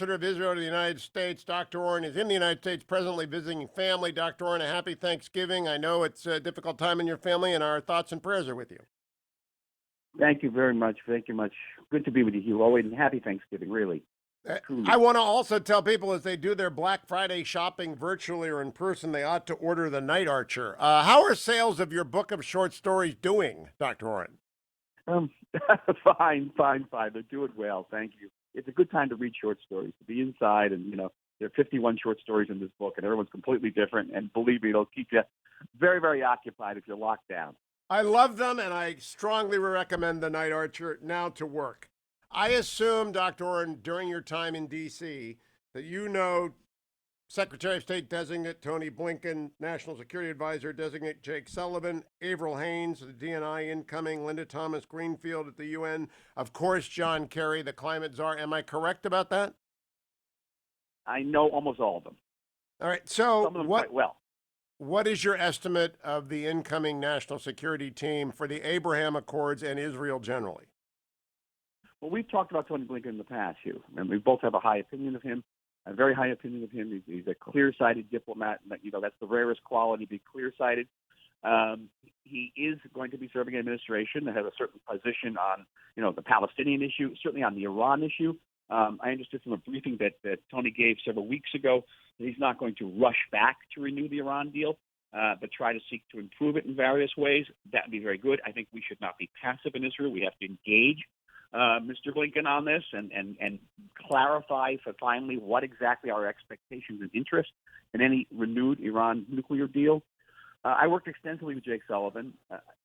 Ambassador of Israel to the United States. Dr. Oren is in the United States presently visiting family. Dr. Oren, a happy Thanksgiving. I know it's a difficult time in your family, and our thoughts and prayers are with you. Thank you very much. Thank you much. Good to be with you, Hugh. Always, and happy Thanksgiving, really. I Truly. want to also tell people as they do their Black Friday shopping virtually or in person, they ought to order The Night Archer. How are sales of your book of short stories doing, Dr. Oren? Um, fine. They're doing well. Thank you. It's a good time to read short stories, to be inside, and there are 51 short stories in this book, and everyone's completely different. And believe me, it'll keep you very, very occupied if you're locked down. I love them, and I strongly recommend The Night Archer. Now to work. I assume, Dr. Oren, during your time in D.C., that you know Secretary of State designate Tony Blinken, National Security Advisor designate Jake Sullivan, Avril Haines, the DNI incoming, Linda Thomas Greenfield at the UN, of course, John Kerry, the climate czar. Am I correct about that? I know almost all of them. All right. So Some of them quite well. what is your estimate of the incoming national security team for the Abraham Accords and Israel generally? Well, we've talked about Tony Blinken in the past, Hugh, and we both have a high opinion of him, a very high opinion of him. He's a clear-sighted diplomat, and that's the rarest quality, to be clear-sighted. He is going to be serving an administration that has a certain position on, the Palestinian issue, certainly on the Iran issue. I understood from a briefing that Tony gave several weeks ago that he's not going to rush back to renew the Iran deal, but try to seek to improve it in various ways. That would be very good. I think we should not be passive in Israel. We have to engage Mr. Blinken on this and clarify for finally what exactly our expectations and interests in any renewed Iran nuclear deal. I worked extensively with Jake Sullivan.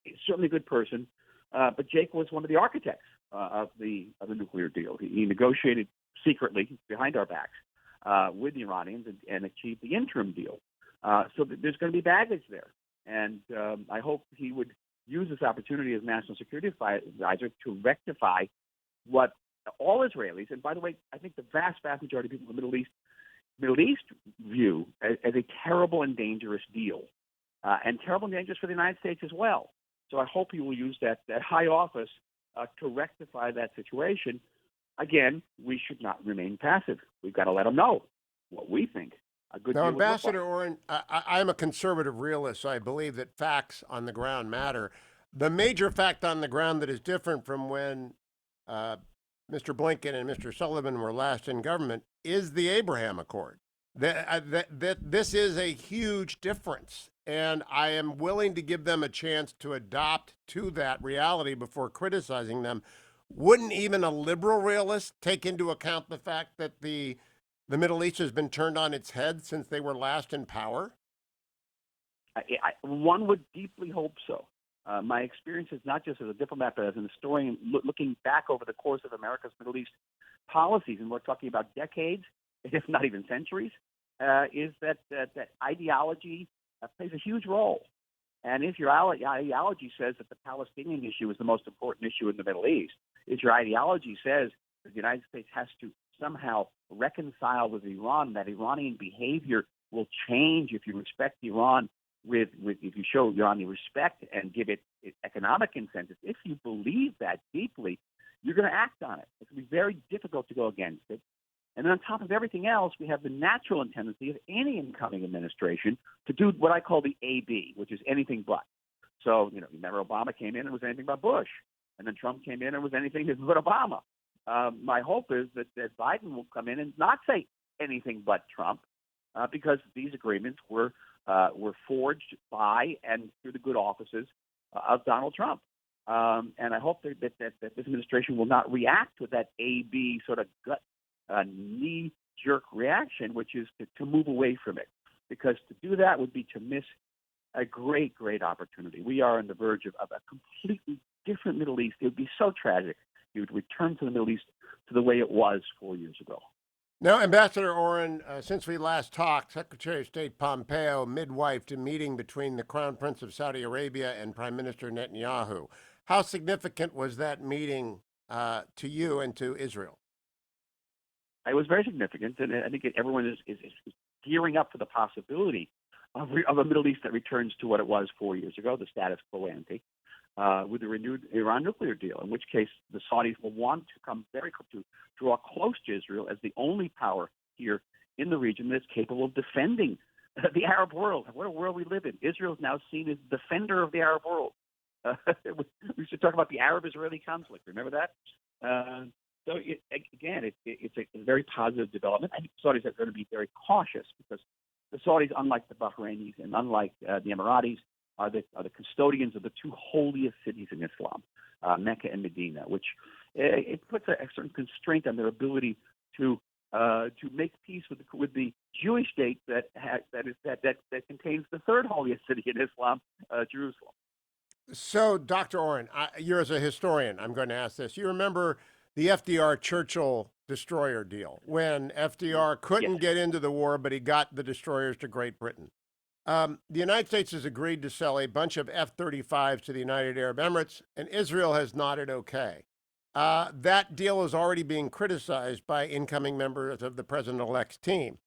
He's certainly a good person, but Jake was one of the architects of the nuclear deal. He negotiated secretly behind our backs with the Iranians and achieved the interim deal. So there's going to be baggage there, and I hope he would use this opportunity as National Security Advisor to rectify what all Israelis, and by the way, I think the vast majority of people in the Middle East view as a terrible and dangerous deal, and terrible and dangerous for the United States as well. So I hope he will use that high office to rectify that situation. Again, we should not remain passive. We've got to let them know what we think a good Now, deal would look Ambassador like. Oren, I'm a conservative realist, so I believe that facts on the ground matter. The major fact on the ground that is different from when Mr. Blinken and Mr. Sullivan were last in government is the Abraham Accord. This is a huge difference, and I am willing to give them a chance to adopt to that reality before criticizing them. Wouldn't even a liberal realist take into account the fact that the Middle East has been turned on its head since they were last in power? One would deeply hope so. My experience is not just as a diplomat, but as an historian looking back over the course of America's Middle East policies, and we're talking about decades, if not even centuries, is that ideology plays a huge role. And if your ideology says that the Palestinian issue is the most important issue in the Middle East, if your ideology says that the United States has to somehow reconcile with Iran, that Iranian behavior will change if you respect Iran if you show Iranian respect and give it economic incentives. If you believe that deeply, you're going to act on it. It's going to be very difficult to go against it. And then on top of everything else, we have the natural tendency of any incoming administration to do what I call the AB, which is anything but. So, remember Obama came in and was anything but Bush. And then Trump came in and was anything but Obama. My hope is that Biden will come in and not say anything but Trump, because these agreements were forged by and through the good offices of Donald Trump. And I hope that this administration will not react with that AB sort of gut knee-jerk reaction, which is to move away from it. Because to do that would be to miss a great, great opportunity. We are on the verge of a completely different Middle East. It would be so tragic. You would return to the Middle East to the way it was 4 years ago. Now, Ambassador Oren, since we last talked, Secretary of State Pompeo midwifed a meeting between the Crown Prince of Saudi Arabia and Prime Minister Netanyahu. How significant was that meeting to you and to Israel? It was very significant, and I think everyone is gearing up for the possibility of a Middle East that returns to what it was 4 years ago, the status quo ante. with the renewed Iran nuclear deal, in which case the Saudis will want to come to draw close to Israel as the only power here in the region that's capable of defending the Arab world. What a world we live in. Israel is now seen as the defender of the Arab world. We should talk about the Arab-Israeli conflict. Remember that? It's a very positive development. I think the Saudis are going to be very cautious because the Saudis, unlike the Bahrainis and unlike the Emiratis, are the custodians of the two holiest cities in Islam, Mecca and Medina, which it puts a certain constraint on their ability to make peace with the Jewish state that contains the third holiest city in Islam, Jerusalem. So, Dr. Oren, you're as a historian, I'm going to ask this. You remember the FDR-Churchill destroyer deal when FDR couldn't get into the war, but he got the destroyers to Great Britain. The United States has agreed to sell a bunch of F-35s to the United Arab Emirates, and Israel has nodded okay. That deal is already being criticized by incoming members of the president-elect's team.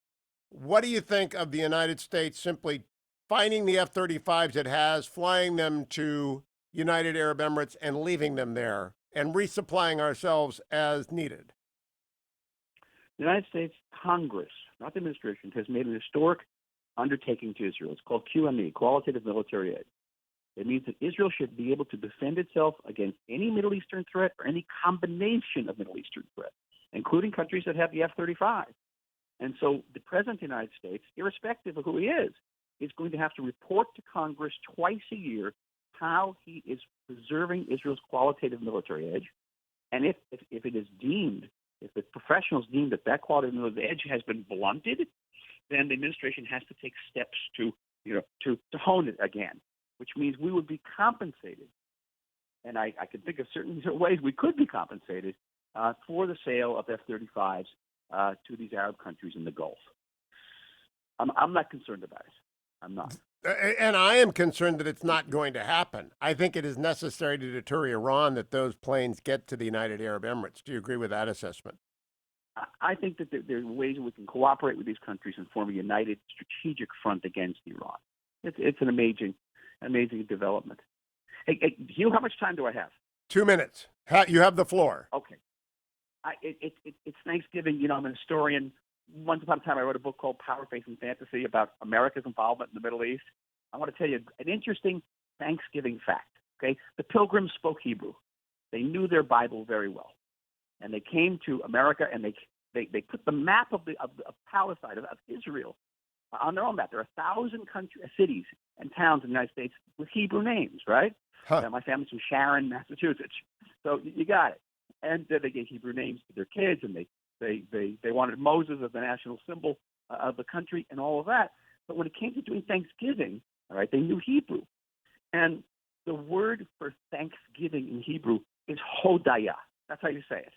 What do you think of the United States simply finding the F-35s it has, flying them to United Arab Emirates, and leaving them there, and resupplying ourselves as needed? The United States Congress, not the administration, has made an historic undertaking to Israel. It's called QME, Qualitative Military Aid. It means that Israel should be able to defend itself against any Middle Eastern threat or any combination of Middle Eastern threats, including countries that have the F-35. And so the President of the United States, irrespective of who he is going to have to report to Congress twice a year how he is preserving Israel's qualitative military edge. And if it is deemed, if the professionals deem that qualitative military edge has been blunted, then the administration has to take steps to hone it again, which means we would be compensated. And I can think of certain ways we could be compensated for the sale of F-35s to these Arab countries in the Gulf. I'm not concerned about it. I'm not. And I am concerned that it's not going to happen. I think it is necessary to deter Iran that those planes get to the United Arab Emirates. Do you agree with that assessment? I think that there are ways we can cooperate with these countries and form a united strategic front against Iran. It's an amazing development. Hey, Hugh, how much time do I have? 2 minutes. You have the floor. Okay. It's Thanksgiving. I'm a historian. Once upon a time, I wrote a book called Power, Faith, and Fantasy about America's involvement in the Middle East. I want to tell you an interesting Thanksgiving fact. Okay, the Pilgrims spoke Hebrew. They knew their Bible very well, and they came to America and they put the map of Palestine, of Israel, on their own map. There are 1,000 cities and towns in the United States with Hebrew names, right? Huh. My family's from Sharon, Massachusetts, so you got it. And they gave Hebrew names to their kids, and they wanted Moses as the national symbol of the country and all of that. But when it came to doing Thanksgiving, all right, they knew Hebrew. And the word for Thanksgiving in Hebrew is hodaya. That's how you say it.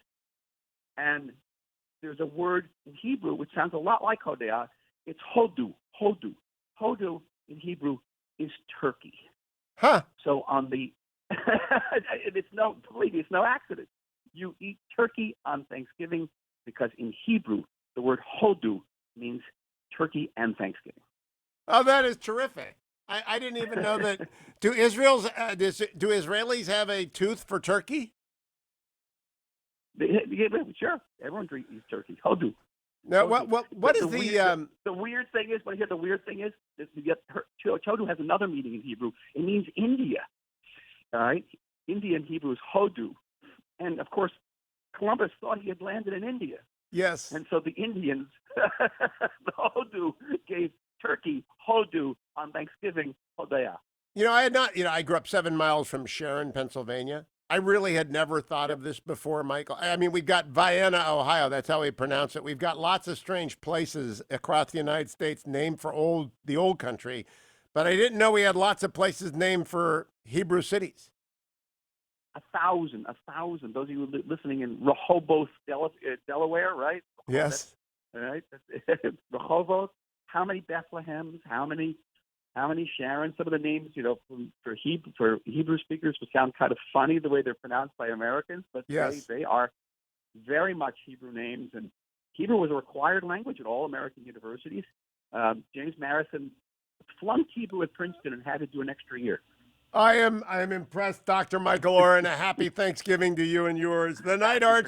And there's a word in Hebrew which sounds a lot like hodaya. It's hodu. Hodu. Hodu in Hebrew is turkey. Huh. So on the it's no accident. You eat turkey on Thanksgiving because in Hebrew, the word hodu means turkey and Thanksgiving. Oh, that is terrific. I didn't even know that. Do Israelis have a tooth for turkey? Sure. Everyone eats turkey. Hodu. Now, what is the weird thing is? But here the weird thing is, hodu has another meaning in Hebrew. It means India. All right, India in Hebrew is hodu, and of course, Columbus thought he had landed in India. Yes. And so the Indians, the hodu, gave turkey hodu on Thanksgiving. Hodaya. I grew up 7 miles from Sharon, Pennsylvania. I really had never thought of this before, Michael. I mean, we've got Vienna, Ohio. That's how we pronounce it. We've got lots of strange places across the United States named for the old country. But I didn't know we had lots of places named for Hebrew cities. 1,000. Those of you listening in Rehoboth, Delaware, right? Yes. All right. Rehoboth. How many Bethlehems? How many Sharon? Some of the names, for Hebrew speakers would sound kind of funny the way they're pronounced by Americans, but yes, they are very much Hebrew names. And Hebrew was a required language at all American universities. James Madison flunked Hebrew at Princeton and had to do an extra year. I am impressed, Dr. Michael Oren. A happy Thanksgiving to you and yours. The Night Arch